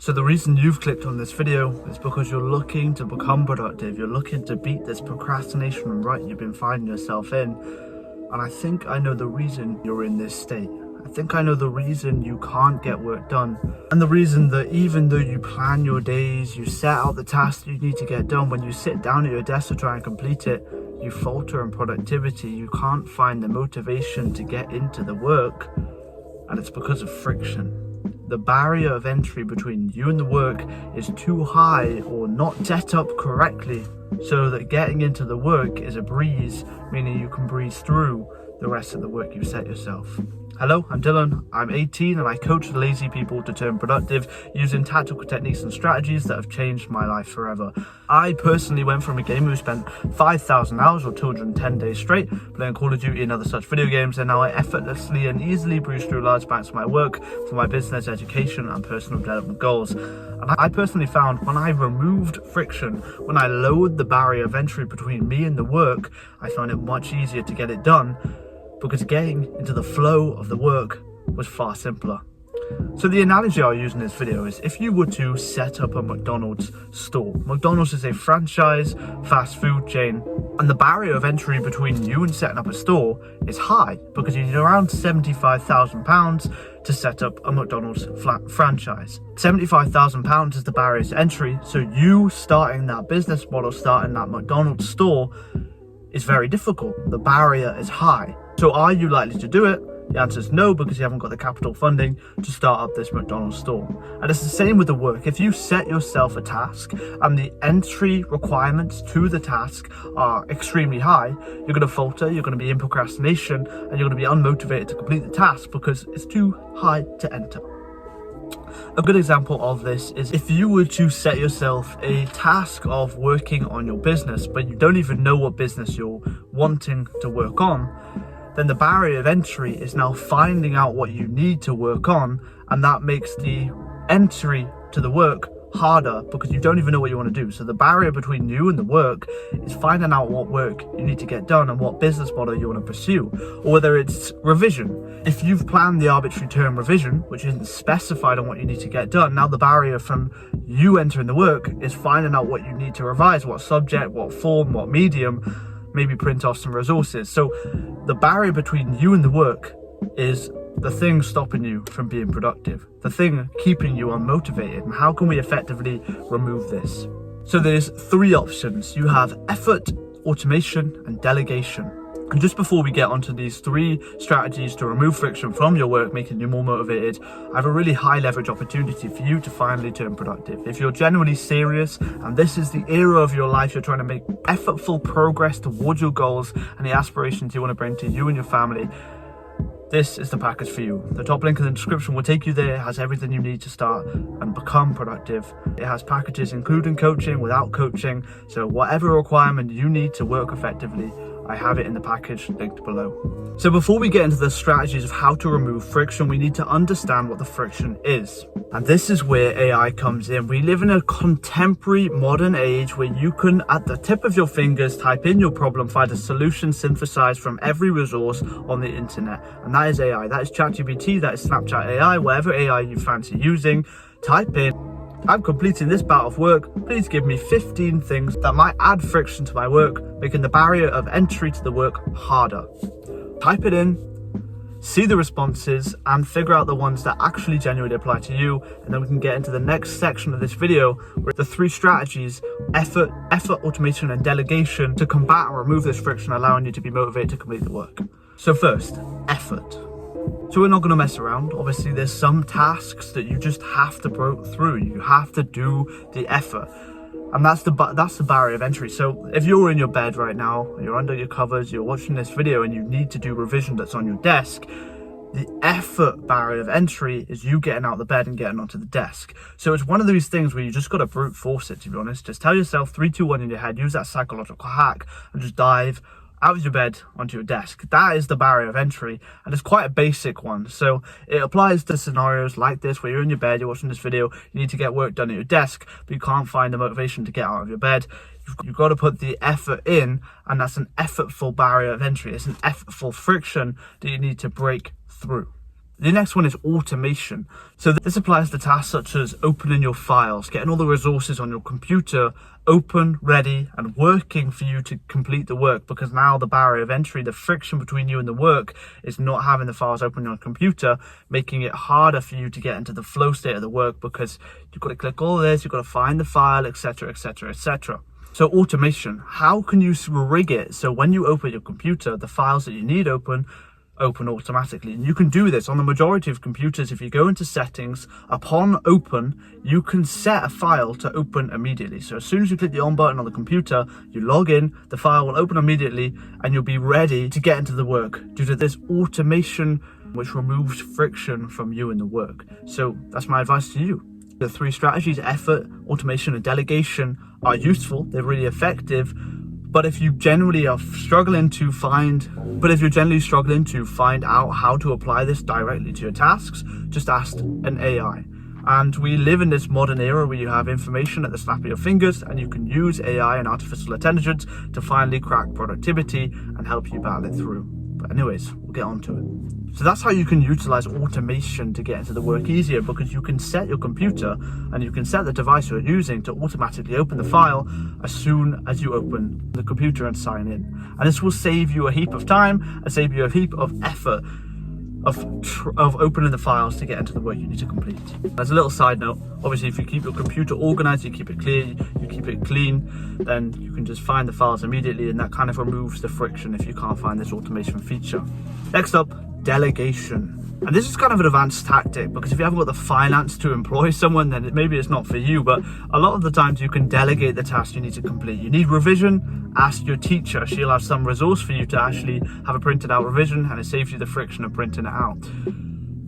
So the reason you've clicked on this video is because you're looking to become productive. You're looking to beat this procrastination rut you've been finding yourself in. And I think I know the reason you're in this state. I think I know the reason you can't get work done. And the reason that even though you plan your days, you set out the tasks you need to get done, when you sit down at your desk to try and complete it, you falter in productivity. You can't find the motivation to get into the work. And it's because of friction. The barrier of entry between you and the work is too high or not set up correctly, so that getting into the work is a breeze, meaning you can breeze through the rest of the work you've set yourself. Hello, I'm Dylan, I'm 18 and I coach lazy people to turn productive using tactical techniques and strategies that have changed my life forever. I personally went from a gamer who spent 5,000 hours or 210 days straight playing Call of Duty and other such video games, and now I effortlessly and easily breeze through large banks of my work for my business, education and personal development goals. And I personally found when I removed friction, when I lowered the barrier of entry between me and the work, I found it much easier to get it done, because getting into the flow of the work was far simpler. So the analogy I'll use in this video is if you were to set up a McDonald's store. McDonald's is a franchise fast food chain, and the barrier of entry between you and setting up a store is high because you need around £75,000 to set up a McDonald's franchise. £75,000 is the barrier to entry, so you starting that business model, starting that McDonald's store is very difficult. The barrier is high. So are you likely to do it? The answer is no, because you haven't got the capital funding to start up this McDonald's store. And it's the same with the work. If you set yourself a task and the entry requirements to the task are extremely high, you're going to falter, you're going to be in procrastination, and you're going to be unmotivated to complete the task because it's too high to enter. A good example of this is if you were to set yourself a task of working on your business, but you don't even know what business you're wanting to work on, then the barrier of entry is now finding out what you need to work on, and that makes the entry to the work harder because you don't even know what you want to do. So the barrier between you and the work is finding out what work you need to get done and what business model you want to pursue, or whether it's revision. If you've planned the arbitrary term revision, which isn't specified on what you need to get done, now the barrier from you entering the work is finding out what you need to revise, what subject, what form, what medium, maybe print off some resources. So the barrier between you and the work is the thing stopping you from being productive, the thing keeping you unmotivated. And how can we effectively remove this? So there's three options. You have effort, automation, and delegation. And just before we get onto these three strategies to remove friction from your work, making you more motivated, I have a really high leverage opportunity for you to finally turn productive. If you're genuinely serious and this is the era of your life, you're trying to make effortful progress towards your goals and the aspirations you want to bring to you and your family, this is the package for you. The top link in the description will take you there. It has everything you need to start and become productive. It has packages including coaching, without coaching. So whatever requirement you need to work effectively, I have it in the package linked below. So before we get into the strategies of how to remove friction, we need to understand what the friction is. And this is where AI comes in. We live in a contemporary modern age where you can, at the tip of your fingers, type in your problem, find a solution synthesized from every resource on the internet. And that is AI. That is ChatGPT, that is Snapchat AI, whatever AI you fancy using. Type in, I'm completing this bout of work, please give me 15 things that might add friction to my work, making the barrier of entry to the work harder. Type it in, see the responses, and figure out the ones that actually genuinely apply to you, and then we can get into the next section of this video with the three strategies: effort, automation, and delegation to combat and remove this friction, allowing you to be motivated to complete the work. So first, effort. So we're not going to mess around. Obviously, there's some tasks that you just have to break through. You have to do the effort. And that's the barrier of entry. So if you're in your bed right now, you're under your covers, you're watching this video and you need to do revision that's on your desk, the effort barrier of entry is you getting out of the bed and getting onto the desk. So it's one of these things where you just got to brute force it, to be honest. Just tell yourself 3, 2, 1 in your head, use that psychological hack and just dive out of your bed onto your desk. That is the barrier of entry, and it's quite a basic one. So it applies to scenarios like this where you're in your bed, you're watching this video, you need to get work done at your desk, but you can't find the motivation to get out of your bed. You've got to put the effort in, and that's an effortful barrier of entry. It's an effortful friction that you need to break through. The next one is automation. So this applies to tasks such as opening your files, getting all the resources on your computer open, ready, and working for you to complete the work, because now the barrier of entry, the friction between you and the work, is not having the files open on your computer, making it harder for you to get into the flow state of the work, because you've got to click all this, you've got to find the file, etc, etc, etc. So automation, how can you rig it so when you open your computer, the files that you need open automatically? And you can do this on the majority of computers. If you go into settings, upon open, you can set a file to open immediately. So as soon as you click the on button on the computer, you log in, the file will open immediately, and you'll be ready to get into the work due to this automation, which removes friction from you and the work. So that's my advice to you. The three strategies, effort, automation, and delegation, are useful. They're really effective. But if you generally are struggling to find out how to apply this directly to your tasks, just ask an AI. And we live in this modern era where you have information at the snap of your fingers, and you can use AI and artificial intelligence to finally crack productivity and help you battle it through. But anyways, we'll get on to it. So that's how you can utilize automation to get into the work easier, because you can set your computer and you can set the device you're using to automatically open the file as soon as you open the computer and sign in. And this will save you a heap of time and save you a heap of effort of opening the files to get into the work you need to complete. As a little side note, obviously if you keep your computer organized, you keep it clear, you keep it clean, then you can just find the files immediately, and that kind of removes the friction if you can't find this automation feature. Next up, delegation. And this is kind of an advanced tactic, because if you haven't got the finance to employ someone, then maybe it's not for you. But a lot of the times you can delegate the tasks you need to complete. You need revision, ask your teacher. She'll have some resource for you to actually have a printed out revision, and it saves you the friction of printing it out.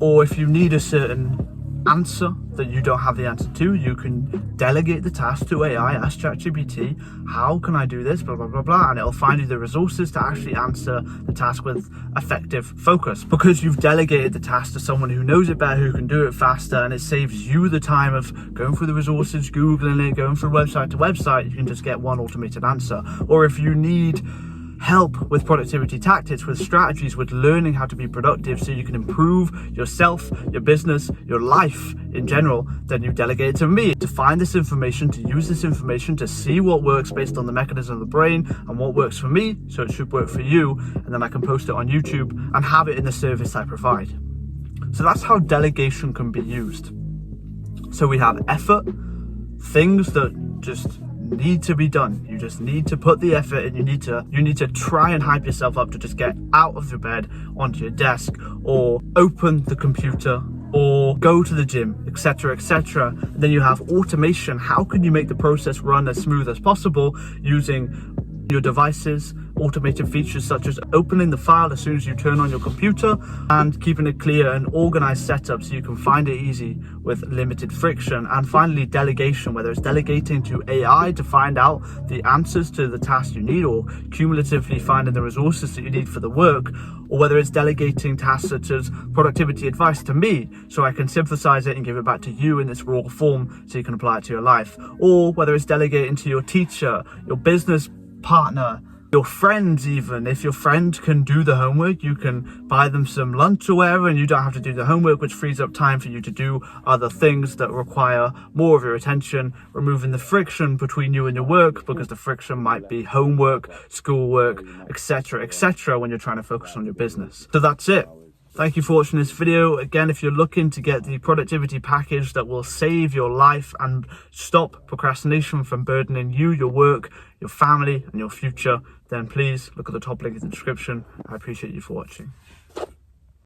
Or if you need a certain answer that you don't have the answer to, you can delegate the task to AI, ask ChatGPT, how can I do this, blah, blah, blah, blah, and it'll find you the resources to actually answer the task with effective focus, because you've delegated the task to someone who knows it better, who can do it faster, and it saves you the time of going through the resources, Googling it, going from website to website. You can just get one automated answer. Or if you need help with productivity tactics, with strategies, with learning how to be productive so you can improve yourself, your business, your life in general, then you delegate it to me to find this information, to use this information, to see what works based on the mechanism of the brain and what works for me, so it should work for you, and then I can post it on YouTube and have it in the service I provide. So that's how delegation can be used. So we have effort, things that just need to be done. You just need to put the effort in. You need to try and hype yourself up to just get out of your bed, onto your desk, or open the computer, or go to the gym, etc, etc. Then you have automation. How can you make the process run as smooth as possible using your devices, automated features such as opening the file as soon as you turn on your computer, and keeping it clear and organized setup so you can find it easy with limited friction. And finally, delegation, whether it's delegating to AI to find out the answers to the tasks you need, or cumulatively finding the resources that you need for the work, or whether it's delegating tasks such as productivity advice to me so I can synthesize it and give it back to you in its raw form so you can apply it to your life, or whether it's delegating to your teacher, your business partner, your friends. Even if your friend can do the homework, you can buy them some lunch or whatever, and you don't have to do the homework, which frees up time for you to do other things that require more of your attention, removing the friction between you and your work, because the friction might be homework, schoolwork, etc, etc, when you're trying to focus on your business. So that's it. Thank you for watching this video. Again, if you're looking to get the productivity package that will save your life and stop procrastination from burdening you, your work, your family, and your future, then please look at the top link in the description. I appreciate you for watching.